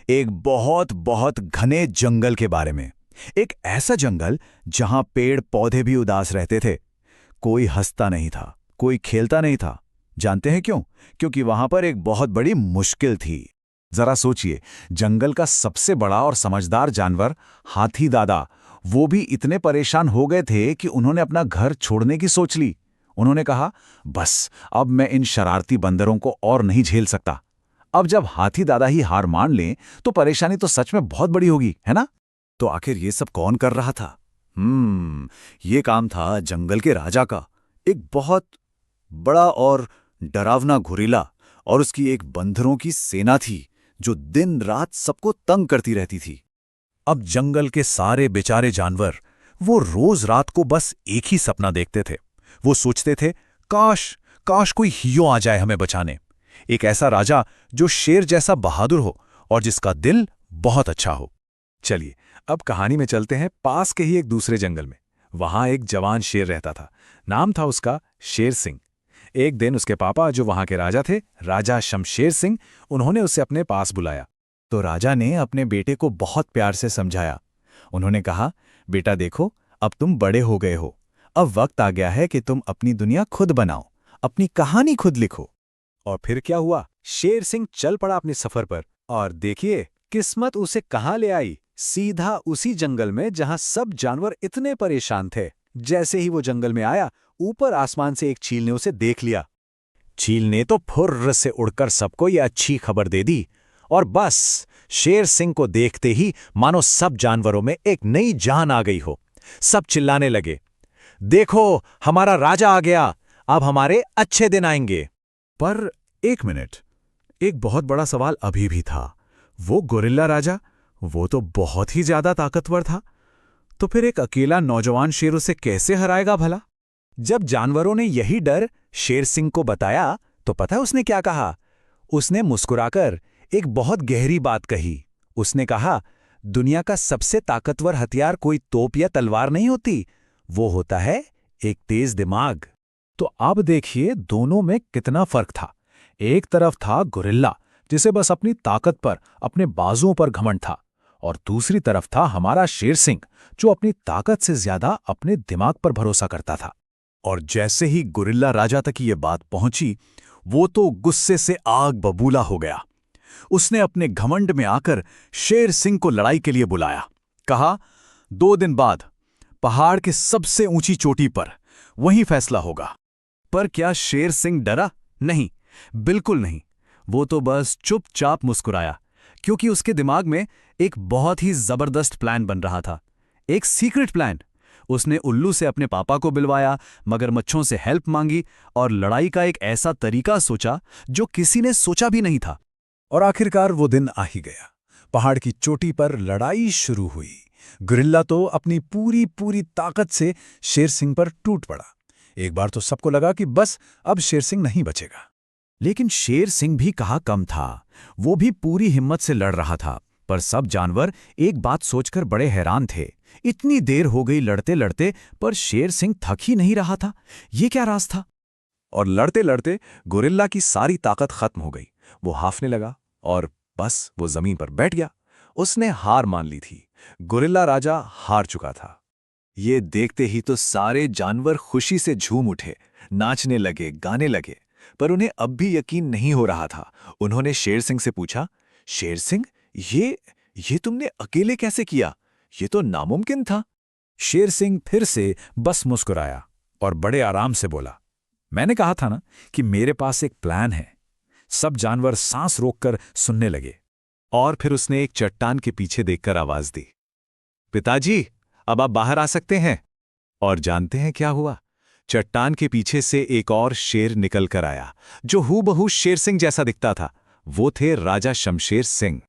एक बहुत बहुत घने जंगल के बारे में। एक ऐसा जंगल जहां पेड़ पौधे भी उदास रहते थे। कोई हंसता नहीं था, कोई खेलता नहीं था। जानते हैं क्यों? क्योंकि वहां पर एक बहुत बड़ी मुश्किल थी। जरा सोचिए, जंगल का सबसे बड़ा और समझदार जानवर हाथी दादा, वो भी इतने परेशान हो गए थे कि उन्होंने अपना घर छोड़ने की सोच ली। उन्होंने कहा, बस अब मैं इन शरारती बंदरों को और नहीं झेल सकता। अब जब हाथी दादा ही हार मान लें तो परेशानी तो सच में बहुत बड़ी होगी, है ना? तो आखिर ये सब कौन कर रहा था? ये काम था जंगल के राजा का। एक बहुत बड़ा और डरावना गोरिल्ला और उसकी एक बंदरों की सेना थी जो दिन रात सबको तंग करती रहती थी। अब जंगल के सारे बेचारे जानवर, वो रोज रात को बस एक ही सपना देखते थे। वो सोचते थे, काश काश कोई हीरो आ जाए हमें बचाने। एक ऐसा राजा जो शेर जैसा बहादुर हो और जिसका दिल बहुत अच्छा हो। चलिए अब कहानी में चलते हैं पास के ही एक दूसरे जंगल में। वहां एक जवान शेर रहता था। नाम था उसका शेर सिंह। एक दिन उसके पापा, जो वहां के राजा थे, राजा शमशेर सिंह, उन्होंने उसे अपने पास बुलाया। तो राजा ने अपने बेटे को बहुत प्यार से समझाया। उन्होंने कहा, बेटा देखो, अब तुम बड़े हो गए हो। अब वक्त आ गया है कि तुम अपनी दुनिया खुद बनाओ, अपनी कहानी खुद लिखो। और फिर क्या हुआ? शेर सिंह चल पड़ा अपने सफर पर, और देखिए किस्मत उसे कहां ले आई। सीधा उसी जंगल में जहां सब जानवर इतने परेशान थे। जैसे ही वो जंगल में आया, ऊपर आसमान से एक चील ने उसे देख लिया। चील ने तो फुर्र से उड़कर सबको ये अच्छी खबर दे दी, और बस शेर सिंह को देखते ही मानो सब जानवरों में एक नई जान आ गई हो। सब चिल्लाने लगे, देखो हमारा राजा आ गया, अब हमारे अच्छे दिन आएंगे। पर एक मिनट, एक बहुत बड़ा सवाल अभी भी था। वो गोरिल्ला राजा, वो तो बहुत ही ज्यादा ताकतवर था। तो फिर एक अकेला नौजवान शेर उसे कैसे हराएगा भला? जब जानवरों ने यही डर शेर सिंह को बताया, तो पता है उसने क्या कहा? उसने मुस्कुराकर एक बहुत गहरी बात कही। उसने कहा, दुनिया का सबसे ताकतवर हथियार कोई तोप या तलवार नहीं होती, वो होता है एक तेज दिमाग। तो अब देखिए दोनों में कितना फर्क था। एक तरफ था गोरिल्ला, जिसे बस अपनी ताकत पर, अपने बाजुओं पर घमंड था, और दूसरी तरफ था हमारा शेर सिंह, जो अपनी ताकत से ज्यादा अपने दिमाग पर भरोसा करता था। और जैसे ही गोरिल्ला राजा तक ये बात पहुंची, वो तो गुस्से से आग बबूला हो गया। उसने अपने घमंड में आकर शेर सिंह को लड़ाई के लिए बुलाया। कहा, 2 दिन बाद पहाड़ के सबसे ऊंची चोटी पर, वहीं फैसला होगा। पर क्या शेर सिंह डरा? नहीं, बिल्कुल नहीं। वो तो बस चुपचाप मुस्कुराया, क्योंकि उसके दिमाग में एक बहुत ही जबरदस्त प्लान बन रहा था। एक सीक्रेट प्लान। उसने उल्लू से अपने पापा को बुलवाया, मगरमच्छों से हेल्प मांगी, और लड़ाई का एक ऐसा तरीका सोचा जो किसी ने सोचा भी नहीं था। और आखिरकार वो दिन आ ही गया। पहाड़ की चोटी पर लड़ाई शुरू हुई। गोरिल्ला तो अपनी पूरी पूरी ताकत से शेर सिंह पर टूट पड़ा। एक बार तो सबको लगा कि बस अब शेर सिंह नहीं बचेगा। लेकिन शेर सिंह भी कहाँ कम था। वो भी पूरी हिम्मत से लड़ रहा था। पर सब जानवर एक बात सोचकर बड़े हैरान थे। इतनी देर हो गई लड़ते लड़ते, पर शेर सिंह थक ही नहीं रहा था। ये क्या राज था? और लड़ते लड़ते गोरिल्ला की सारी ताकत खत्म हो गई। वो हाफने लगा और बस वो जमीन पर बैठ गया। उसने हार मान ली थी। गोरिल्ला राजा हार चुका था। ये देखते ही तो सारे जानवर खुशी से झूम उठे, नाचने लगे, गाने लगे। पर उन्हें अब भी यकीन नहीं हो रहा था। उन्होंने शेर सिंह से पूछा, शेर सिंह, ये तुमने अकेले कैसे किया? ये तो नामुमकिन था। शेर सिंह फिर से बस मुस्कुराया और बड़े आराम से बोला, मैंने कहा था ना कि मेरे पास एक प्लान है। सब जानवर सांस रोककर सुनने लगे। और फिर उसने एक चट्टान के पीछे देखकर आवाज दी, पिताजी, अब आप बाहर आ सकते हैं। और जानते हैं क्या हुआ? चट्टान के पीछे से एक और शेर निकल कर आया, जो हूबहू शेर सिंह जैसा दिखता था। वो थे राजा शमशेर सिंह।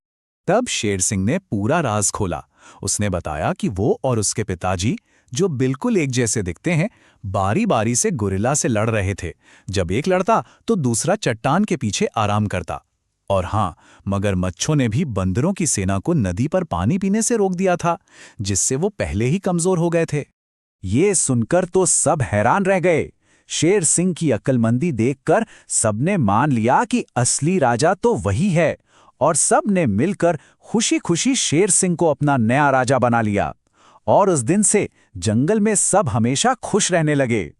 तब शेर सिंह ने पूरा राज खोला। उसने बताया कि वो और उसके पिताजी, जो बिल्कुल एक जैसे दिखते हैं, बारी बारी से गोरिल्ला से लड़ रहे थे। जब एक लड़ता तो दूसरा चट्टान के पीछे आराम करता। और हाँ, मगरमच्छों ने भी बंदरों की सेना को नदी पर पानी पीने से रोक दिया था, जिससे वो पहले ही कमजोर हो गए थे। ये सुनकर तो सब हैरान रह गए। शेर सिंह की अक्लमंदी देखकर सबने मान लिया कि असली राजा तो वही है, और सब ने मिलकर खुशी खुशी शेर सिंह को अपना नया राजा बना लिया। और उस दिन से जंगल में सब हमेशा खुश रहने लगे।